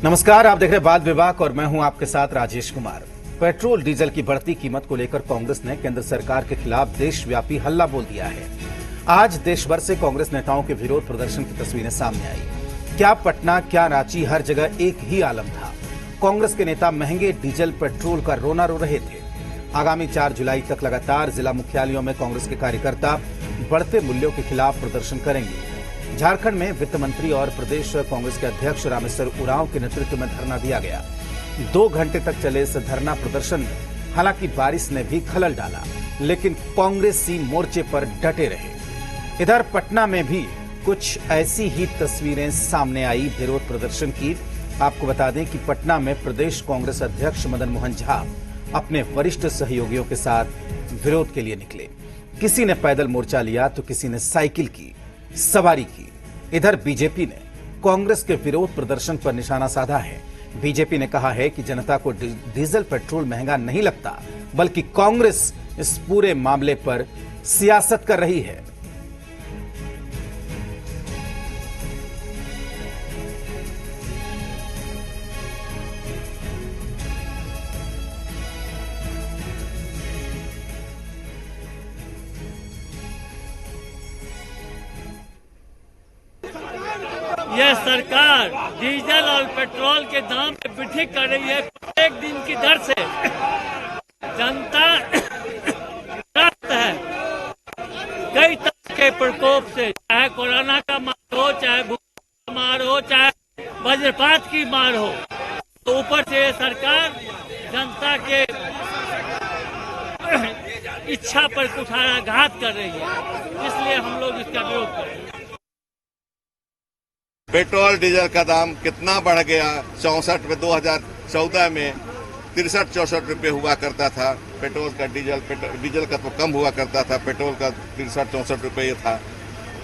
नमस्कार, आप देख रहे हैं बात विभाग और मैं हूं आपके साथ राजेश कुमार। पेट्रोल डीजल की बढ़ती कीमत को लेकर कांग्रेस ने केंद्र सरकार के खिलाफ देशव्यापी हल्ला बोल दिया है। आज देश भर से कांग्रेस नेताओं के विरोध प्रदर्शन की तस्वीरें सामने आई। क्या पटना, क्या रांची, हर जगह एक ही आलम था। कांग्रेस के नेता महंगे डीजल पेट्रोल का रोना रो रहे थे। आगामी 4 जुलाई तक लगातार जिला मुख्यालयों में कांग्रेस के कार्यकर्ता बढ़ते मूल्यों के खिलाफ प्रदर्शन करेंगे। झारखंड में वित्त मंत्री और प्रदेश कांग्रेस के अध्यक्ष रामेश्वर उरांव के नेतृत्व में धरना दिया गया। 2 घंटे तक चले इस धरना प्रदर्शन में हालांकि बारिश ने भी खलल डाला, लेकिन कांग्रेसी मोर्चे पर डटे रहे। इधर पटना में भी कुछ ऐसी ही तस्वीरें सामने आई विरोध प्रदर्शन की। आपको बता दें कि पटना में प्रदेश कांग्रेस अध्यक्ष मदन मोहन झा अपने वरिष्ठ सहयोगियों के साथ विरोध के लिए निकले। किसी ने पैदल मोर्चा लिया तो किसी ने साइकिल की सवारी की। इधर बीजेपी ने कांग्रेस के विरोध प्रदर्शन पर निशाना साधा है। बीजेपी ने कहा है कि जनता को डीजल पेट्रोल महंगा नहीं लगता, बल्कि कांग्रेस इस पूरे मामले पर सियासत कर रही है। यह सरकार डीजल और पेट्रोल के दाम में वृद्धि कर रही है। एक दिन की दर से जनता त्रस्त है कई तरह के प्रकोप से, चाहे कोरोना का मार हो, चाहे भूख का मार हो, चाहे वज्रपात की मार हो। तो ऊपर से सरकार जनता के इच्छा पर कुठाराघात कर रही है, इसलिए हम लोग इसका विरोध कर रहे हैं। पेट्रोल डीजल का दाम कितना बढ़ गया। 64 में 2014 में 63-64 रुपये हुआ करता था पेट्रोल का। डीजल का तो कम हुआ करता था, पेट्रोल का 63-64 रुपये था।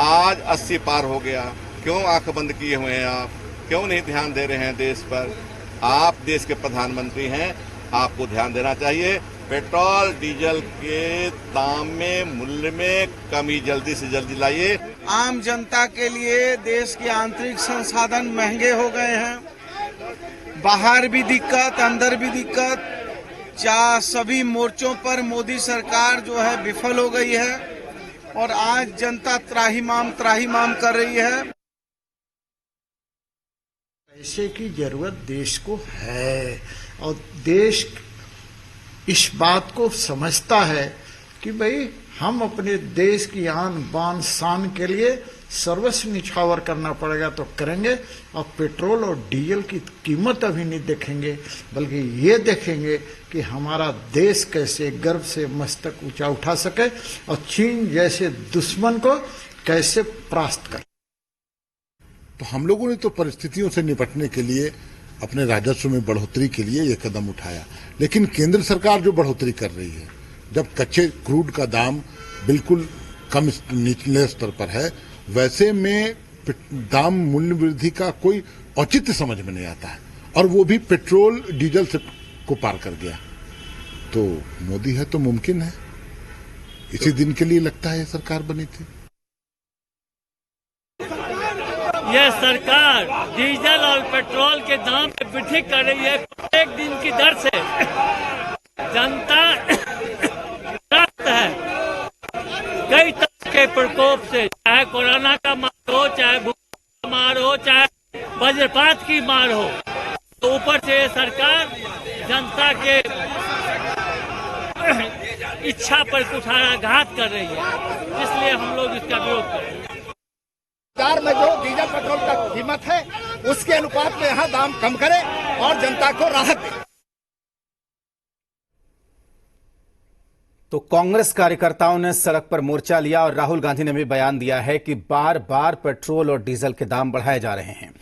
आज 80 पार हो गया। क्यों आंख बंद किए हुए हैं आप? क्यों नहीं ध्यान दे रहे हैं देश पर? आप देश के प्रधानमंत्री हैं, आपको ध्यान देना चाहिए। पेट्रोल डीजल के दाम में, मूल्य में कमी जल्दी से जल्दी लाइए। आम जनता के लिए देश के आंतरिक संसाधन महंगे हो गए हैं। बाहर भी दिक्कत, अंदर भी दिक्कत। सभी मोर्चों पर मोदी सरकार जो है विफल हो गई है और आज जनता त्राहिमाम कर रही है। पैसे की जरूरत देश को है और देश इस बात को समझता है कि भाई हम अपने देश की आन बान शान के लिए सर्वस्व निछावर करना पड़ेगा तो करेंगे। और पेट्रोल और डीजल की कीमत अभी नहीं देखेंगे, बल्कि ये देखेंगे कि हमारा देश कैसे गर्व से मस्तक ऊंचा उठा सके और चीन जैसे दुश्मन को कैसे परास्त करे। तो हम लोगों ने तो परिस्थितियों से निपटने के लिए अपने राजस्व में बढ़ोतरी के लिए ये कदम उठाया, लेकिन केंद्र सरकार जो बढ़ोतरी कर रही है, जब कच्चे क्रूड का दाम बिल्कुल कम निचले स्तर पर है, वैसे में दाम मूल्य वृद्धि का कोई औचित्य समझ में नहीं आता है, और वो भी पेट्रोल डीजल से को पार कर गया। तो मोदी है तो मुमकिन है। इसी दिन के लिए लगता है ये सरकार बनी थी। यह सरकार डीजल और पेट्रोल के दाम में वृद्धि कर रही है। एक दिन की दर से जनता त्रस्त है कई तरह के प्रकोप से, चाहे कोरोना का मार हो, चाहे भूख का मार हो, चाहे वज्रपात की मार हो। तो ऊपर से सरकार जनता के इच्छा पर कुठाराघात कर रही है, इसलिए हम लोग इसका विरोध कर रहे हैं। बाजार में जो डीजल पेट्रोल का कीमत है उसके अनुपात में यहाँ दाम कम करें और जनता को राहत दें। तो कांग्रेस कार्यकर्ताओं ने सड़क पर मोर्चा लिया और राहुल गांधी ने भी बयान दिया है कि बार बार पेट्रोल और डीजल के दाम बढ़ाए जा रहे हैं।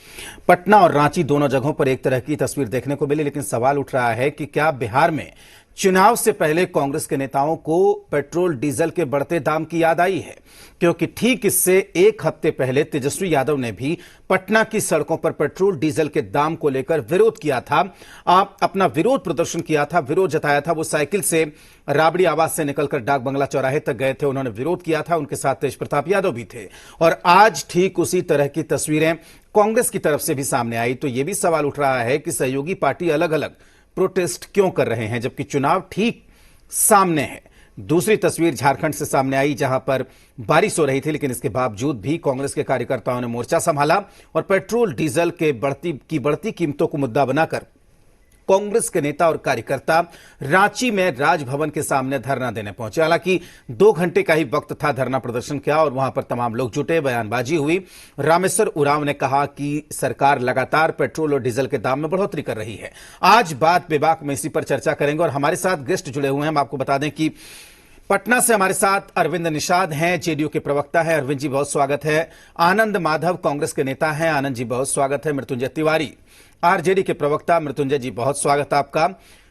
पटना और रांची दोनों जगहों पर एक तरह की तस्वीर देखने को मिली, लेकिन सवाल उठ रहा है कि क्या बिहार में चुनाव से पहले कांग्रेस के नेताओं को पेट्रोल डीजल के बढ़ते दाम की याद आई है, क्योंकि ठीक इससे एक हफ्ते पहले तेजस्वी यादव ने भी पटना की सड़कों पर पेट्रोल डीजल के दाम को लेकर विरोध किया था। अपना विरोध प्रदर्शन किया था, विरोध जताया था। वो साइकिल से राबड़ी आवास से निकलकर डाक बंगला चौराहे तक गए थे, उन्होंने विरोध किया था। उनके साथ तेज प्रताप यादव भी थे। और आज ठीक उसी तरह की तस्वीरें कांग्रेस की तरफ से भी सामने आई। तो यह भी सवाल उठ रहा है कि सहयोगी पार्टी अलग अलग प्रोटेस्ट क्यों कर रहे हैं, जबकि चुनाव ठीक सामने है। दूसरी तस्वीर झारखंड से सामने आई, जहां पर बारिश हो रही थी, लेकिन इसके बावजूद भी कांग्रेस के कार्यकर्ताओं ने मोर्चा संभाला और पेट्रोल डीजल के बढ़ती कीमतों को मुद्दा बनाकर कांग्रेस के नेता और कार्यकर्ता रांची में राजभवन के सामने धरना देने पहुंचे। हालांकि 2 घंटे का ही वक्त था धरना प्रदर्शन किया और वहां पर तमाम लोग जुटे, बयानबाजी हुई। रामेश्वर उरांव ने कहा कि सरकार लगातार पेट्रोल और डीजल के दाम में बढ़ोतरी कर रही है। आज बात बेबाक में इसी पर चर्चा करेंगे और हमारे साथ गेस्ट जुड़े हुए हैं। हम आपको बता दें कि पटना से हमारे साथ अरविंद निषाद हैं, जेडीयू के प्रवक्ता हैं। अरविंद जी बहुत स्वागत है। आनंद माधव कांग्रेस के नेता हैं, आनंद जी बहुत स्वागत है। मृत्युंजय तिवारी आरजेडी के प्रवक्ता, मृत्युंजय जी बहुत स्वागत है आपका।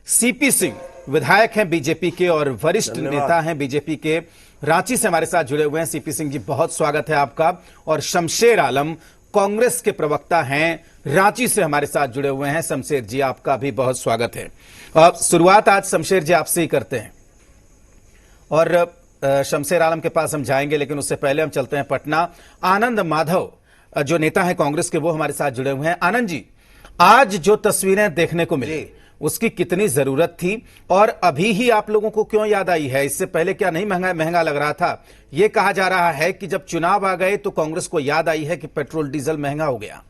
सीपी सिंह विधायक हैं बीजेपी के और वरिष्ठ नेता हैं बीजेपी के, रांची से हमारे साथ जुड़े हुए हैं। सीपी सिंह जी बहुत स्वागत है आपका। और शमशेर आलम कांग्रेस के प्रवक्ता हैं, रांची से हमारे साथ जुड़े हुए हैं। शमशेर जी आपका भी बहुत स्वागत है। शुरुआत आज शमशेर जी आपसे ही करते हैं और शमशेर आलम के पास हम जाएंगे, लेकिन उससे पहले हम चलते हैं पटना। आनंद माधव जो नेता है कांग्रेस के, वो हमारे साथ जुड़े हुए हैं। आनंद जी, आज जो तस्वीरें देखने को मिली उसकी कितनी जरूरत थी और अभी ही आप लोगों को क्यों याद आई है? इससे पहले क्या नहीं महंगा लग रहा था? यह कहा जा रहा है कि जब चुनाव आ गए तो कांग्रेस को याद आई है कि पेट्रोल डीजल महंगा हो गया।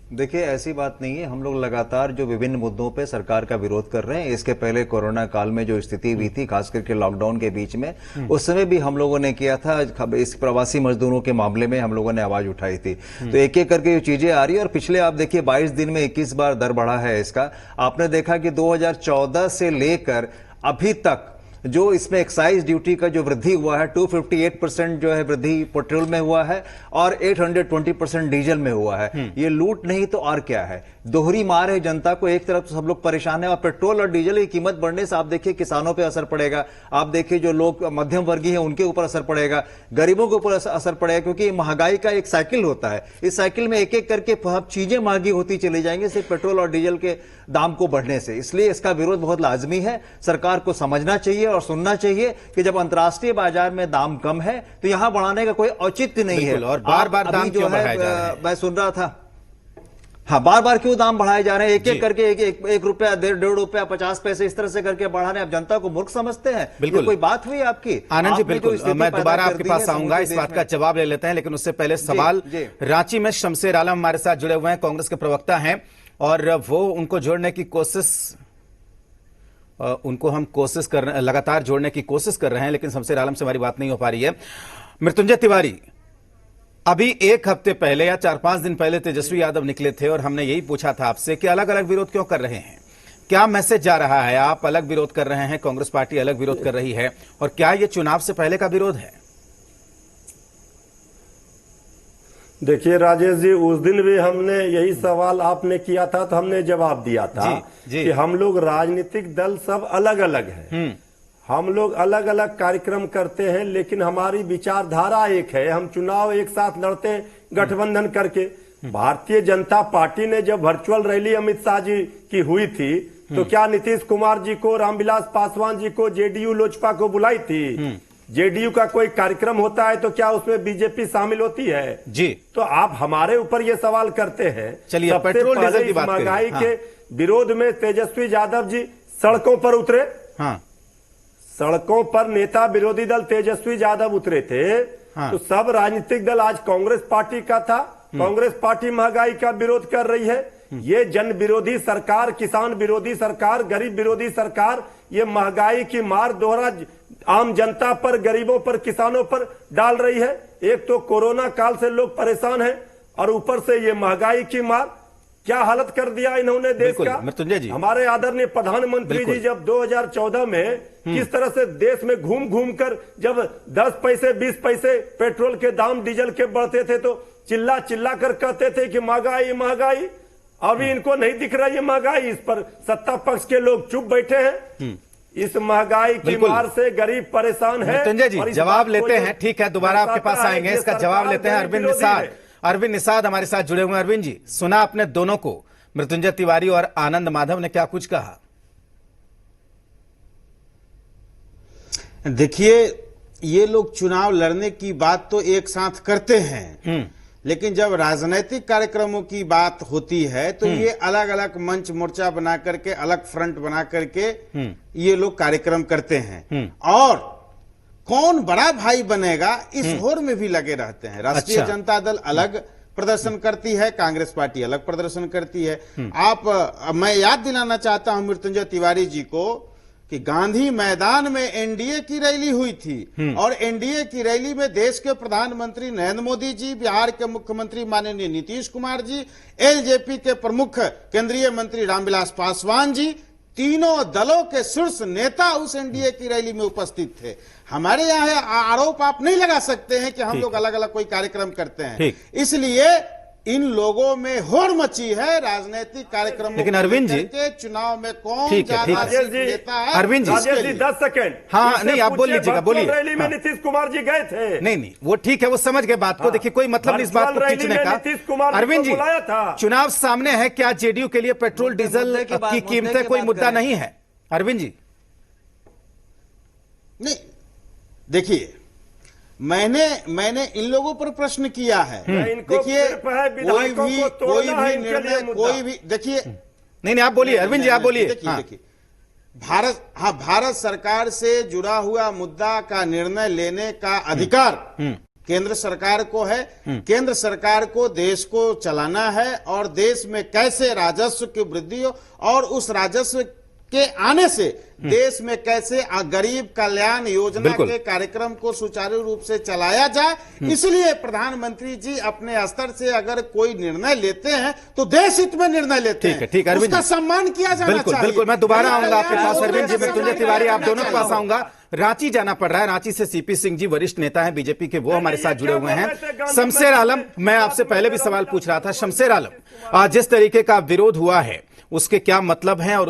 देखिए, ऐसी बात नहीं है। हम लोग लगातार जो विभिन्न मुद्दों पे सरकार का विरोध कर रहे हैं। इसके पहले कोरोना काल में जो स्थिति हुई थी, खास करके लॉकडाउन के बीच में, उस समय भी हम लोगों ने किया था। इस प्रवासी मजदूरों के मामले में हम लोगों ने आवाज उठाई थी। तो एक एक करके ये चीजें आ रही है और पिछले आप देखिए 22 दिन में 21 बार दर बढ़ा है इसका। आपने देखा कि 2014 से लेकर अभी तक जो इसमें एक्साइज ड्यूटी का जो वृद्धि हुआ है, 258% जो है वृद्धि पेट्रोल में हुआ है और 820% डीजल में हुआ है। ये लूट नहीं तो और क्या है? दोहरी मार है जनता को। एक तरफ तो सब लोग परेशान है और पेट्रोल और डीजल की कीमत बढ़ने से आप देखिए किसानों पे असर पड़ेगा, आप देखिए जो लोग मध्यम वर्गीय हैं उनके ऊपर असर पड़ेगा, गरीबों के ऊपर असर पड़ेगा, क्योंकि महंगाई का एक साइकिल होता है। इस साइकिल में एक एक करके चीजें महंगी होती चली जाएंगी सिर्फ पेट्रोल और डीजल के दाम को बढ़ने से। इसलिए इसका विरोध बहुत लाजमी है। सरकार को समझना चाहिए और सुनना चाहिए कि जब अंतर्राष्ट्रीय बाजार में दाम कम है तो यहां बढ़ाने का कोई औचित्य नहीं है। और बार बार दाम क्यों बढ़ाए जा रहे हैं? मैं सुन रहा था, हाँ, बार बार क्यों दाम बढ़ाए जा रहे हैं? एक एक करके एक रुपया, 1.5 रुपया, 50 पैसे इस तरह से करके बढ़ा रहे हैं। आप जनता को मूर्ख समझते हैं? बिल्कुल, कोई बात हुई आपकी? आनंद जी बिल्कुल, मैं दोबारा आपके पास आऊंगा, इस बात का जवाब ले लेते हैं, लेकिन उससे पहले सवाल रांची में शमशेर आलम हमारे साथ जुड़े हुए हैं, कांग्रेस के प्रवक्ता हैं और वो उनको जोड़ने की कोशिश, उनको हम लगातार जोड़ने की कोशिश कर रहे हैं, लेकिन शमशेर आलम से हमारी बात नहीं हो पा रही है। मृत्युंजय तिवारी, अभी एक हफ्ते पहले या 4-5 दिन पहले तेजस्वी यादव निकले थे और हमने यही पूछा था आपसे कि अलग अलग विरोध क्यों कर रहे हैं? क्या मैसेज जा रहा है? आप अलग विरोध कर रहे हैं, कांग्रेस पार्टी अलग विरोध कर रही है, और क्या यह चुनाव से पहले का विरोध है? देखिए राजेश जी, उस दिन भी हमने यही सवाल आपने किया था तो हमने जवाब दिया था कि हम लोग राजनीतिक दल सब अलग अलग हैं, हम लोग अलग अलग कार्यक्रम करते हैं, लेकिन हमारी विचारधारा एक है। हम चुनाव एक साथ लड़ते हैं गठबंधन करके। भारतीय जनता पार्टी ने जब वर्चुअल रैली अमित शाह जी की हुई थी तो क्या नीतीश कुमार जी को, रामविलास पासवान जी को, जेडीयू लोजपा को बुलाई थी? जेडीयू का कोई कार्यक्रम होता है तो क्या उसमें बीजेपी शामिल होती है? जी। तो आप हमारे ऊपर ये सवाल करते हैं। चलिए, पेट्रोल डीजल की बात करें। महंगाई के विरोध में तेजस्वी यादव जी सड़कों पर उतरे। हाँ, सड़कों पर नेता विरोधी दल तेजस्वी यादव उतरे थे। हाँ। तो सब राजनीतिक दल आज कांग्रेस पार्टी का था। कांग्रेस पार्टी महंगाई का विरोध कर रही है। ये जन विरोधी सरकार, किसान विरोधी सरकार, गरीब विरोधी सरकार ये महंगाई की मार दोहरा आम जनता पर, गरीबों पर, किसानों पर डाल रही है। एक तो कोरोना काल से लोग परेशान हैं और ऊपर से ये महंगाई की मार। क्या हालत कर दिया इन्होंने देश का। मृत्युंजय जी, हमारे आदरणीय प्रधानमंत्री जी जब 2014 में किस तरह से देश में घूम घूम कर जब 10 पैसे 20 पैसे पेट्रोल के दाम, डीजल के बढ़ते थे तो चिल्ला चिल्ला कर कहते थे कि महंगाई महंगाई। अभी इनको नहीं दिख रहा ये महंगाई, इस पर सत्ता पक्ष के लोग चुप बैठे हैं। इस महंगाई की मार से गरीब परेशान है। मृत्युंजय जी जवाब लेते हैं, ठीक है, दोबारा आपके पास आएंगे, इसका जवाब लेते हैं। अरविंद निषाद, अरविंद निषाद हमारे साथ जुड़े हुए हैं। अरविंद जी, सुना आपने दोनों को, मृत्युंजय तिवारी और आनंद माधव ने क्या कुछ कहा? देखिए, ये लोग चुनाव लड़ने की बात तो एक साथ करते हैं, लेकिन जब राजनीतिक कार्यक्रमों की बात होती है तो ये अलग अलग मंच मोर्चा बना करके, अलग फ्रंट बना करके ये लोग कार्यक्रम करते हैं, और कौन बड़ा भाई बनेगा इस होड़ में भी लगे रहते हैं। राष्ट्रीय जनता दल अलग प्रदर्शन करती है, कांग्रेस पार्टी अलग प्रदर्शन करती है। मैं याद दिलाना चाहता हूं मृत्युंजय तिवारी जी को कि गांधी मैदान में एनडीए की रैली हुई थी, और एनडीए की रैली में देश के प्रधानमंत्री नरेंद्र मोदी जी, बिहार के मुख्यमंत्री माननीय नीतीश कुमार जी, एलजेपी के प्रमुख केंद्रीय मंत्री रामविलास पासवान जी, तीनों दलों के शीर्ष नेता उस एनडीए की रैली में उपस्थित थे। हमारे यहाँ आरोप आप नहीं लगा सकते हैं कि हम लोग अलग अलग कोई कार्यक्रम करते हैं, इसलिए इन लोगों में होड़ मची है राजनीतिक कार्यक्रमों। लेकिन अरविंद जी के चुनाव में कौन ज्यादा सीट लेता है? अरविंद जी 10 सेकेंड। हाँ नहीं, आप बोल लीजिएगा, बोलिए। रैली में नीतीश कुमार जी गए थे। नहीं, वो ठीक है, वो समझ गए बात को। देखिए, कोई मतलब नहीं इस बात को खींचने का। अरविंद जी, चुनाव सामने है, क्या जेडीयू के लिए पेट्रोल डीजल की कीमतें कोई मुद्दा नहीं है? अरविंद जी नहीं, देखिए, मैंने इन लोगों पर प्रश्न किया है। देखिए, कोई भी निर्णय, कोई भी, देखिए, नहीं आप बोलिए अरविंद जी, आप बोलिए। देखिए, भारत सरकार से जुड़ा हुआ मुद्दा का निर्णय लेने का अधिकार केंद्र सरकार को है। केंद्र सरकार को देश को चलाना है, और देश में कैसे राजस्व की वृद्धि हो, और उस राजस्व के आने से देश में कैसे गरीब कल्याण योजना के कार्यक्रम को सुचारू रूप से चलाया जाए। इसलिए प्रधानमंत्री जी अपने स्तर से अगर कोई निर्णय लेते हैं तो देश हित में निर्णय लेते हैं। ठीक है, उसका सम्मान किया जाना चाहिए। बिल्कुल, मैं दोबारा आऊंगा आपके पास अरविंद जी, मृत्युंजय तिवारी, आप दोनों के पास आऊंगा। रांची जाना पड़ रहा है, रांची से सीपी सिंह जी वरिष्ठ नेता हैं बीजेपी के, वो हमारे साथ जुड़े हुए हैं। शमशेर आलम, मैं आपसे पहले भी सवाल पूछ रहा था। शमशेर आलम, जिस तरीके का विरोध हुआ है उसके क्या मतलब हैं, और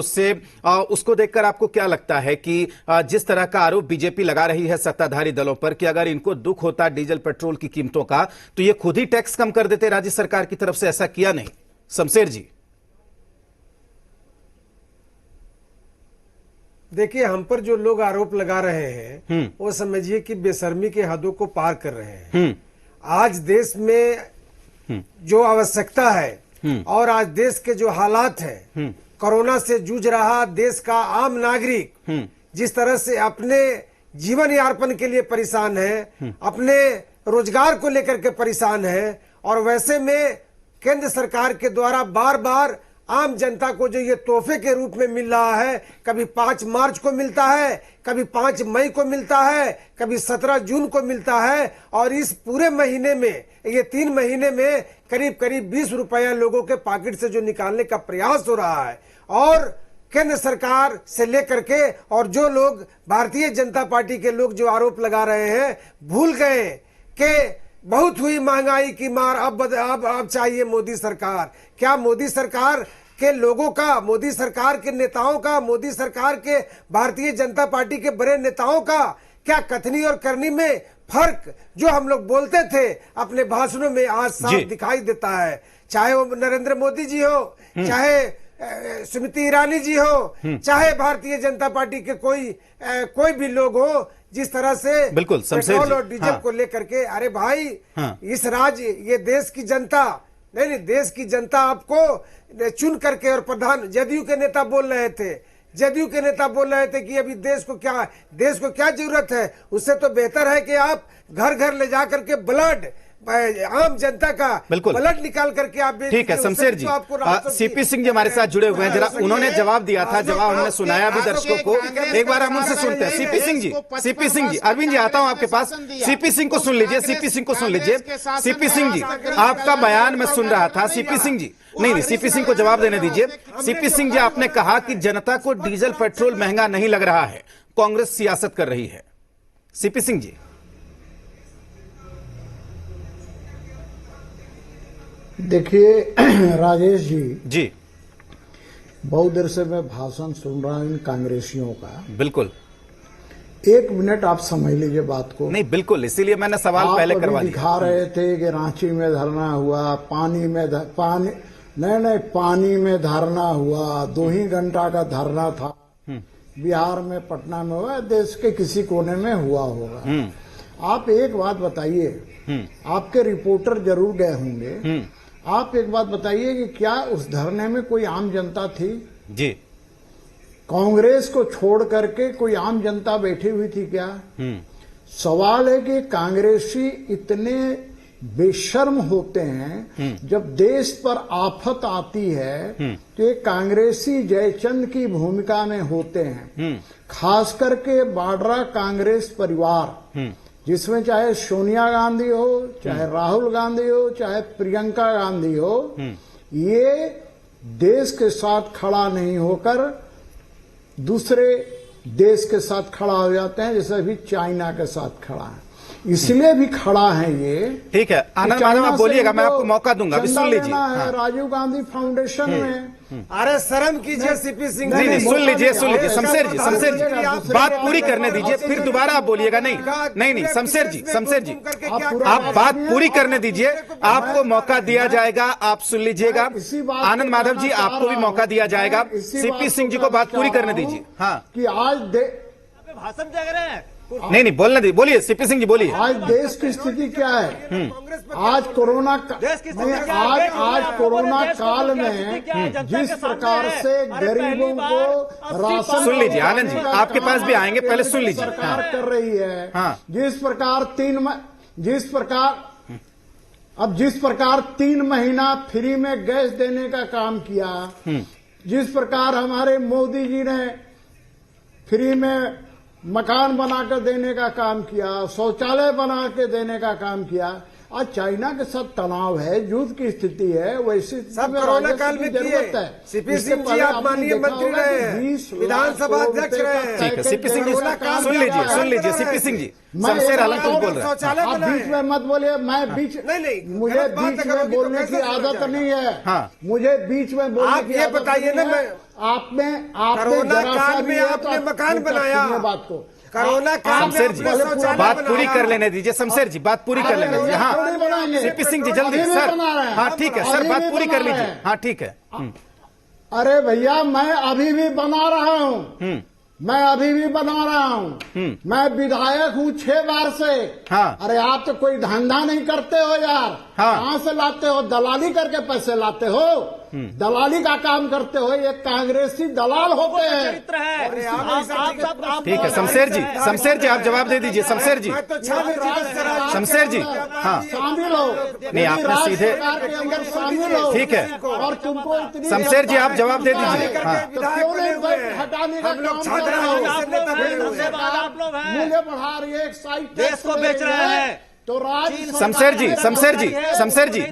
उसको देखकर आपको क्या लगता है कि जिस तरह का आरोप बीजेपी लगा रही है सत्ताधारी दलों पर कि अगर इनको दुख होता डीजल पेट्रोल की कीमतों का तो ये खुद ही टैक्स कम कर देते राज्य सरकार की तरफ से, ऐसा किया नहीं? शमशेर जी देखिए, हम पर जो लोग आरोप लगा रहे हैं वो समझिए कि बेशर्मी के हदों को पार कर रहे हैं। आज देश में जो आवश्यकता है और आज देश के जो हालात हैं, कोरोना से जूझ रहा देश का आम नागरिक जिस तरह से अपने जीवन यापन के लिए परेशान है, अपने रोजगार को लेकर के परेशान है, और वैसे में केंद्र सरकार के द्वारा बार बार आम जनता को जो ये तोहफे के रूप में मिल रहा है, कभी 5 मार्च को मिलता है, कभी 5 मई को मिलता है, कभी 17 जून को मिलता है, और इस पूरे महीने में, ये 3 महीने में करीब 20 रुपया लोगों के पॉकेट से जो निकालने का प्रयास हो रहा है, और केंद्र सरकार से लेकर के और जो लोग भारतीय जनता पार्टी के लोग जो आरोप लगा रहे हैं, भूल गए कि बहुत हुई महंगाई की मार, अब चाहिए मोदी सरकार। क्या मोदी सरकार के लोगों का, मोदी सरकार के नेताओं का, मोदी सरकार के भारतीय जनता पार्टी के बड़े नेताओं का क्या कथनी और करनी में फर्क जो हम लोग बोलते थे अपने भाषणों में आज साफ दिखाई देता है? चाहे वो नरेंद्र मोदी जी हो, चाहे स्मृति ईरानी जी हो, चाहे भारतीय जनता पार्टी के कोई भी लोग हो, जिस तरह से बिल्कुल पेट्रोल और डीजल को लेकर के, अरे भाई इस राज्य, ये देश की जनता नहीं, देश की जनता आपको चुन करके, और प्रधान जदयू के नेता बोल रहे थे, जदयू के नेता बोल रहे थे कि अभी देश को क्या जरूरत है, उससे तो बेहतर है कि आप घर घर ले जा करके ब्लड, आम जनता का ब्लड निकाल करके आप बेच। ठीक है शमशेर जी, सीपी सिंह जी हमारे साथ जुड़े हुए हैं, जरा उन्होंने जवाब दिया था, जवाब उन्होंने सुनाया भी दर्शकों को, एक बार हम उनसे सुनते हैं। सीपी सिंह जी, अरविंद जी आता हूं आपके पास, सीपी सिंह को सुन लीजिए, सीपी सिंह को सुन लीजिए। सीपी सिंह जी, आपका बयान मैं सुन रहा था। सीपी सिंह जी, नहीं, सीपी सिंह को जवाब देने दीजिए। सीपी सिंह जी, आपने कहा कि जनता को डीजल पेट्रोल महंगा नहीं लग रहा है, कांग्रेस सियासत कर रही है। सीपी सिंह जी देखिए राजेश जी बहुत देर से मैं भाषण सुन रहा हूं इन कांग्रेसियों का। बिल्कुल, 1 मिनट आप समझ लीजिए बात को। नहीं बिल्कुल, इसीलिए मैंने सवाल पहले करवा दिया। दिखा रहे थे कि रांची में धरना हुआ, पानी में धरना हुआ, 2 ही घंटा का धरना था। बिहार में, पटना में हुआ, देश के किसी कोने में हुआ होगा। आप एक बात बताइए, आपके रिपोर्टर जरूर गए होंगे, आप एक बात बताइए कि क्या उस धरने में कोई आम जनता थी? जी, कांग्रेस को छोड़ करके कोई आम जनता बैठी हुई थी क्या? सवाल है कि कांग्रेसी इतने बेशर्म होते हैं, जब देश पर आफत आती है तो ये कांग्रेसी जयचंद की भूमिका में होते हैं। खास करके बाड्रा कांग्रेस परिवार, जिसमें चाहे सोनिया गांधी हो, चाहे राहुल गांधी हो, चाहे प्रियंका गांधी हो, ये देश के साथ खड़ा नहीं होकर दूसरे देश के साथ खड़ा हो जाते हैं, जैसे अभी चाइना के साथ खड़ा है। इसलिए भी खड़ा है ये। ठीक है, आनंद माधव आप बोलिएगा, मैं आपको मौका दूंगा, अभी सुन लीजिए। हाँ। राजीव गांधी फाउंडेशन में। अरे शर्म कीजिए सीपी सिंह। नहीं, सुन लीजिए शमशेर जी, बात पूरी करने दीजिए, फिर दोबारा आप बोलिएगा। नहीं, शमशेर जी, आप बात पूरी करने दीजिए, आपको मौका दिया जाएगा, आप सुन लीजिएगा। आनंद माधव जी, आपको भी मौका दिया जाएगा, सीपी सिंह जी को बात पूरी करने दीजिए। हाँ, कि आज भाषण दे रहे हैं। नहीं बोलने दी, बोलिए सीपी सिंह जी, बोलिए। आज देश की स्थिति क्या है? आज कोरोना काल में जिस प्रकार से गरीबों को राशन, सुन लीजिए आनंद जी, आपके पास भी आएंगे, पहले सुन लीजिए। सरकार कर रही है। हाँ। जिस प्रकार 3 महीना फ्री में गैस देने का काम किया, जिस प्रकार हमारे मोदी जी ने फ्री में मकान बनाकर देने का काम किया, शौचालय बना के देने का काम किया, आज चाइना के साथ तनाव है, युद्ध की स्थिति है, वैसे सब कोरोना काल में जरूरत है। सीपी सिंह जी आप माननीय मंत्री रहे हैं, विधानसभा अध्यक्ष रहे हैं। ठीक है, सीपी सिंह जी सुन लीजिए सीपी सिंह जी, शमशेर आलम कुछ बोल रहे हैं। आप बीच में मत बोलिए, मैं मुझे बीच में बोलने की आदत नहीं है। हाँ, मुझे बीच में बोलने आप ये बताइए ना, आपने कोरोना काल में आपने मकान बनाया, बात को कोरोना काल में शमशेर जी बात पूरी कर लेने दीजिए, शमशेर जी बात पूरी कर लेने दीजिए। हाँ सीपी सिंह जी जल्दी सर, हाँ ठीक है सर, बात पूरी कर लीजिए। हाँ ठीक है। अरे भैया मैं अभी भी बना रहा हूँ, मैं अभी भी बना रहा हूँ, मैं विधायक हूँ 6 बार से। हाँ। अरे आप तो कोई धंधा नहीं करते हो यार। हाँ। कहाँ से लाते हो? दलाली करके पैसे लाते हो, दलाली का काम करते हो, ये कांग्रेसी दलाल होते हैं। ठीक है शमशेर जी आप जवाब दे दीजिए। शमशेर जी हाँ शामिल हो, नहीं आपने सीधे, शामिल हो, ठीक है और तुमको इतनी शमशेर जी आप जवाब दे दीजिए। हाँ तो क्यों नहीं हटाने का काम कर रहे हो? मूल्य बढ़ा रही है, एक्साइज देश को बेच रहे हैं। तो शमशेर जी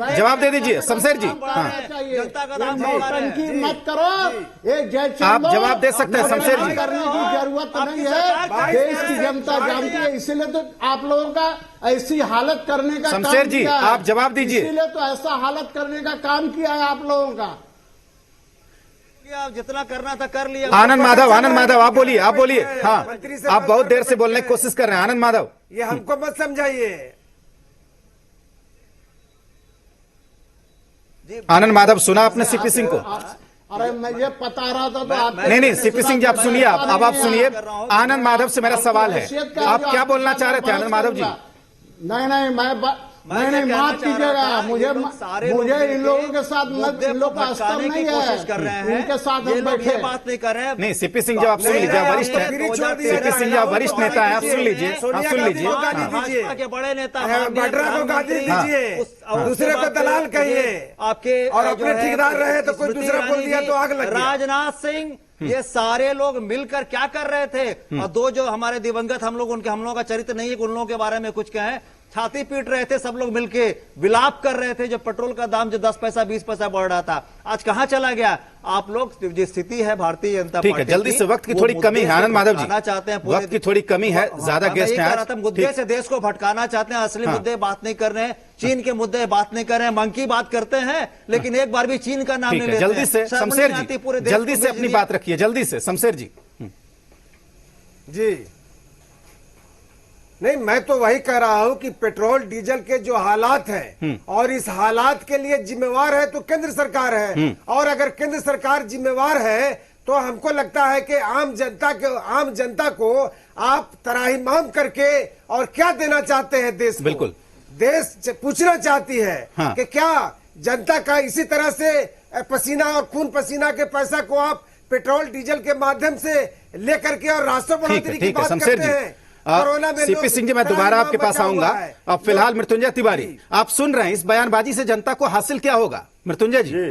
जवाब दे दीजिए। शमशेर जी हाँ नौटंकी मत करो, ये जयचंद आप जवाब दे सकते हैं शमशेर जी। करने की जरूरत नहीं है, देश की जनता जानती है, इसीलिए तो आप लोगों का ऐसी हालत करने का शमशेर जी आप जवाब दीजिए। इसीलिए तो ऐसा हालत करने का काम किया है आप लोगों का। आप जितना करना था कर लिया। आनंद माधव आप बोलिए हाँ आप बहुत देर से बोलने की कोशिश कर रहे हैं। आनंद माधव ये हमको मत समझाइए। आनंद माधव सुना आपने सीपी सिंह को? अरे मैं ये बता रहा था तो आप नहीं सीपी सिंह जी आप सुनिए, अब आप सुनिए। आनंद माधव से मेरा सवाल है, आप क्या बोलना चाह रहे थे आनंद माधव जी? नहीं मैं माफ कीजिएगा, मुझे इन लोगों के साथ इन लोग का स्तर नहीं है, इनके साथ हम बैठे बात नहीं कर रहे हैं। नहीं सीपी सिंह जी आप सुन लीजिए, वरिष्ठ है सीपी सिंह जी, आप वरिष्ठ नेता है, आप सुन लीजिए। भाजपा के बड़े नेता बाड्रा को गाली दीजिए, दूसरे को दलाल कहिए आपके, और अपने ठेकेदार रहे तो कोई दूसरा बोल दिया तो आग लग गया। राजनाथ सिंह ये सारे लोग मिलकर क्या कर रहे थे? और 2 जो हमारे दिवंगत हम लोग, उनके हम लोगों का चरित्र नहीं है, उन लोगों के बारे में कुछ कहें। छाती पीट रहे थे, सब लोग मिलके विलाप कर रहे थे जब पेट्रोल का दाम जो 10 पैसा 20 पैसा बढ़ रहा था। आज कहां चला गया? आप लोग जो स्थिति है भारतीय जनता ठीक है, जल्दी से वक्त की थोड़ी कमी है आनंद माधव जी, चाहते हैं वक्त की थोड़ी कमी है, ज्यादा गेस्ट हैं आज। मुद्दे से देश को भटकाना चाहते हैं, असली मुद्दे बात नहीं कर रहे हैं, चीन के मुद्दे बात नहीं कर रहे हैं, मंग की बात करते हैं लेकिन एक बार भी चीन का नाम नहीं लेते। जल्दी से शमशेर जी, जल्दी से अपनी बात रखिए, जल्दी से शमशेर जी। जी नहीं, मैं तो वही कह रहा हूं कि पेट्रोल डीजल के जो हालात हैं और इस हालात के लिए जिम्मेवार है तो केंद्र सरकार है, और अगर केंद्र सरकार जिम्मेवार है तो हमको लगता है कि आम जनता को आप तराहीमाम करके और क्या देना चाहते हैं देश को? बिल्कुल, देश पूछना चाहती है कि क्या जनता का इसी तरह से पसीना और खून पसीना के पैसा को आप पेट्रोल डीजल के माध्यम से लेकर के और रास्ते बढ़ोतरी की बात करते हैं? सीपी सिंह जी, मैं दोबारा आपके पास आऊंगा। अब फिलहाल मृत्युंजय तिवारी, आप सुन रहे हैं इस बयानबाजी से जनता को हासिल क्या होगा? मृत्युंजय जी,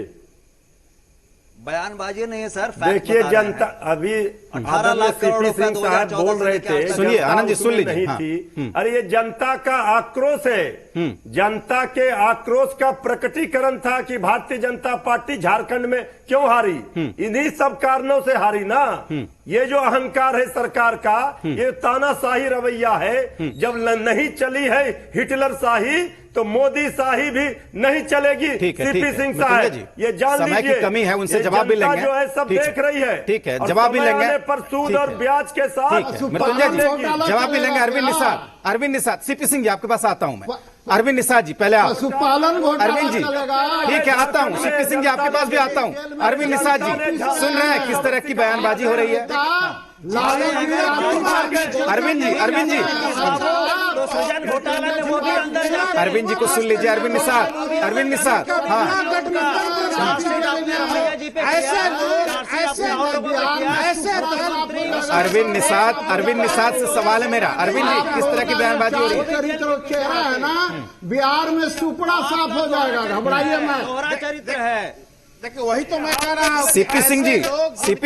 बयानबाजी नहीं है सर, देखिए जनता अभी 18 लाख करोड़ सीपी सिंह साहब बोल रहे थे, सुनिए आनंद जी, सुन लीजिए। नहीं थी, अरे ये जनता का आक्रोश है, जनता के आक्रोश का प्रकटीकरण था कि भारतीय जनता पार्टी झारखंड में क्यों हारी, इन्हीं सब कारणों से हारी ना। ये जो अहंकार है सरकार का, ये तानाशाही रवैया है, जब नहीं चली है हिटलर शाही तो मोदी शाही भी नहीं चलेगी। सीपी सिंह साहब ये जान लीजिए, समय की कमी है, उनसे जवाब भी लेंगे, जो है सब देख रही है। ठीक है, जवाब भी लेंगे पर सूद और ब्याज के साथ मृत्युंजय जी जवाब भी लेंगे। अरविंद निषाद, सीपी सिंह जी आपके पास आता हूं मैं। अरविंद निषाद जी पहले आप, अरविंद जी ठीक है आता हूं, सीपी सिंह जी आपके पास भी आता हूं। अरविंद निषाद जी सुन रहे हैं किस तरह की बयानबाजी हो रही है? अरविंद जी अरविंद जी को सुन लीजिए। अरविंद निषाद हाँ, अरविंद निषाद से सवाल है मेरा। अरविंद जी किस तरह की बयानबाजी हो रही है? चेहरा है ना, बिहार में सुपड़ा साफ हो जाएगा, घबराइए मत। चरित्र है, देखिए वही तो मैं कह रहा हूँ। सीपी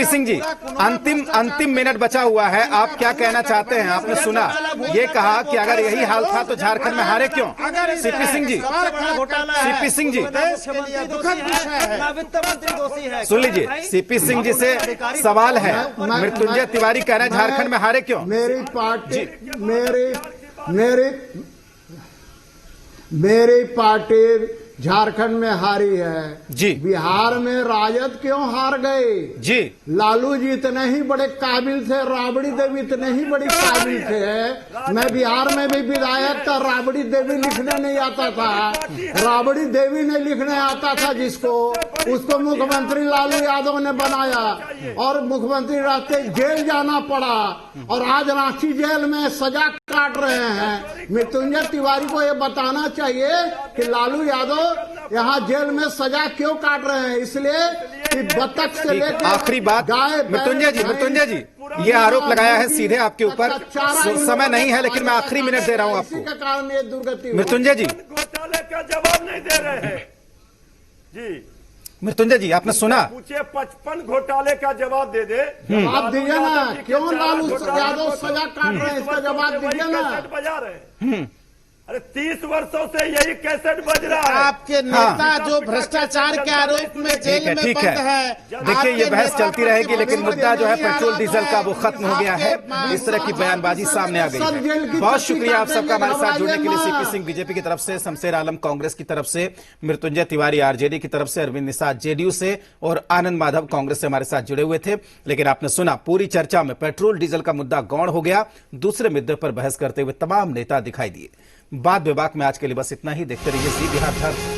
सिंह जी अंतिम मिनट बचा हुआ है, आप क्या कहना चाहते हैं? आपने सुना ये कहा कि अगर यही हाल था तो झारखंड में हारे क्यों? सीपी सिंह जी सुन लीजिए, सीपी सिंह जी से सवाल है, मृत्युंजय तिवारी कह रहे हैं झारखंड में हारे क्यों? मेरी पार्टी झारखंड में हारी है जी। बिहार में राजद क्यों हार गए जी? लालू जी इतने ही बड़े काबिल थे, राबड़ी देवी इतने ही बड़ी काबिल थे। मैं बिहार में भी विधायक था, राबड़ी देवी लिखने नहीं आता था, राबड़ी देवी नहीं लिखने आता था जिसको, उसको मुख्यमंत्री लालू यादव ने बनाया और मुख्यमंत्री रहते जेल जाना पड़ा और आज रांची जेल में सजा काट रहे हैं। मृत्युंजय तिवारी को ये बताना चाहिए कि लालू यादव यहाँ जेल में सजा क्यों काट रहे हैं, इसलिए कि बतख से लेकर आखिरी बात मृत्युंजय जी ये आरोप लगाया है सीधे आपके ऊपर, समय नहीं है लेकिन मैं आखिरी मिनट दे रहा हूँ आपको। के कारण ये दुर्गति मृत्युंजय जी घोटाले का जवाब नहीं दे रहे हैं जी। मृत्युंजय जी आपने सुना, पूछे 55 घोटाले का जवाब दे दे, आप दीजिए ना, क्यों लालू यादव सजा काट रहे हैं, इसका जवाब दीजिए ना। बजा रहे हैं, अरे 30 वर्षों से यही कैसेट बज रहा है। आपके नेता जो भ्रष्टाचार के आरोप में जेल में बंद है। देखिए ये बहस चलती रहेगी लेकिन मुद्दा जो है पेट्रोल डीजल का वो खत्म हो गया है। इस तरह की बयानबाजी सामने आ गई है। बहुत शुक्रिया आप सबका हमारे साथ जुड़ने के लिए। सीपी सिंह बीजेपी की तरफ से, शमशेर आलम कांग्रेस की तरफ से, मृत्युंजय तिवारी आरजेडी की तरफ से, अरविंद निषाद जेडीयू से और आनंद माधव कांग्रेस से हमारे साथ जुड़े हुए थे। लेकिन आपने सुना पूरी चर्चा में पेट्रोल डीजल का मुद्दा गौण हो गया, दूसरे मुद्दे पर बहस करते हुए तमाम नेता दिखाई दिए। बात विभाग में आज के लिए बस इतना ही। देखते रहिए जी बिहार।